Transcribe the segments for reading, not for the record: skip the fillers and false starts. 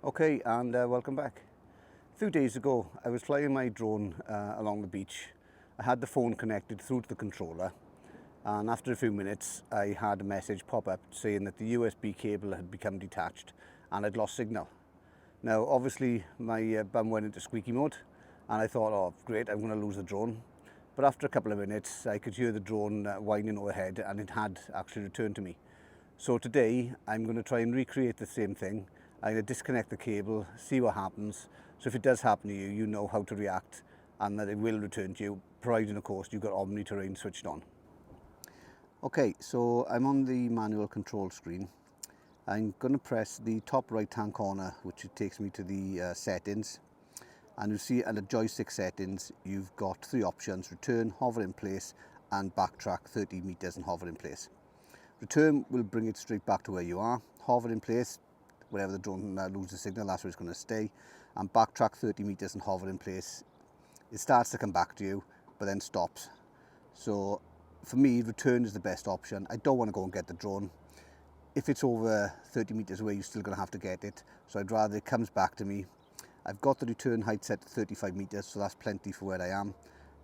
Okay, and welcome back. A few days ago, I was flying my drone along the beach. I had the phone connected through to the controller, and after a few minutes, I had a message pop up saying that the USB cable had become detached and I'd lost signal. Now, obviously, my bum went into squeaky mode, and I thought, oh, great, I'm going to lose the drone. But after a couple of minutes, I could hear the drone whining overhead, and it had actually returned to me. So today, I'm going to try and recreate the same thing. I'm going to disconnect the cable, see what happens. So if it does happen to you, you know how to react and that it will return to you, providing of course you've got Omni Terrain switched on. Okay, so I'm on the manual control screen. I'm going to press the top right hand corner, which takes me to the settings. And you see under joystick settings, you've got three options: return, hover in place, and backtrack 30 meters and hover in place. Return will bring it straight back to where you are. Hover in place, wherever the drone loses signal, that's where it's going to stay. And backtrack 30 meters and hover in place. It starts to come back to you, but then stops. So for me, return is the best option. I don't want to go and get the drone. If it's over 30 meters away, you're still going to have to get it. So I'd rather it comes back to me. I've got the return height set to 35 meters, so that's plenty for where I am.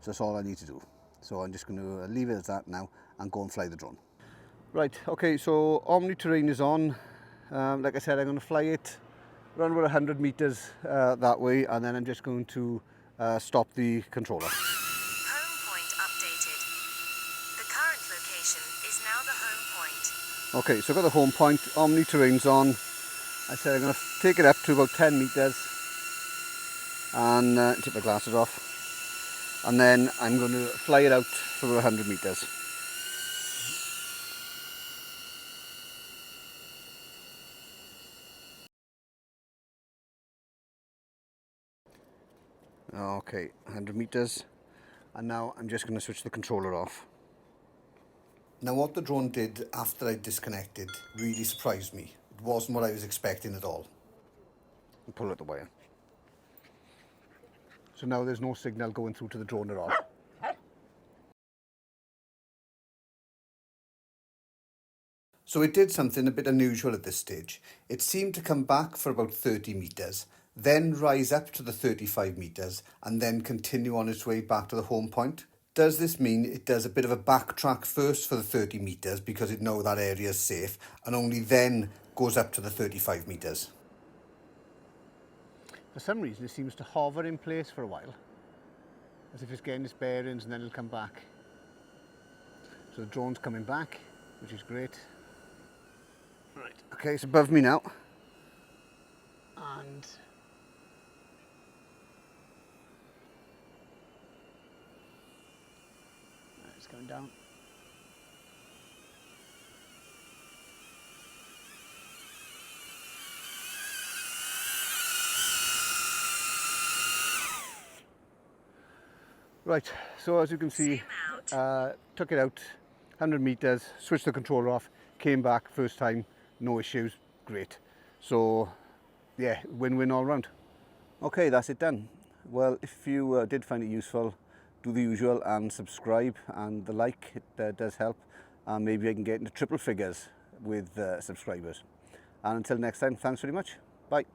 So that's all I need to do. So I'm just going to leave it as that now and go and fly the drone. Right, okay, so Omni Terrain is on. Like I said, I'm going to fly it around about 100 meters that way, and then I'm just going to stop the controller. Home point updated. The current location is now the home point. Okay, so I've got the home point, Omni Terrain's on. I said I'm going to take it up to about 10 meters and take my glasses off. And then I'm going to fly it out for about 100 meters. Okay, 100 meters, and now I'm just going to switch the controller off. Now what the drone did after I disconnected really surprised me. It wasn't what I was expecting at all. I'll pull out the wire. So now there's no signal going through to the drone at all. So it did something a bit unusual at this stage. It seemed to come back for about 30 meters, then rise up to the 35 meters, and then continue on its way back to the home point. Does this mean it does a bit of a backtrack first for the 30 meters because it knows that area is safe, and only then goes up to the 35 meters? For some reason it seems to hover in place for a while, as if it's getting its bearings, and then it'll come back. So the drone's coming back, which is great. Right, okay, it's above me now. And it's going down. Right, so as you can see, took it out 100 meters, switched the controller off, came back first time, no issues, great. So yeah, win-win all round. Okay, that's it done. Well, if you did find it useful, do the usual and subscribe, and the like, it does help. And maybe I can get into triple figures with subscribers. And until next time, thanks very much. Bye.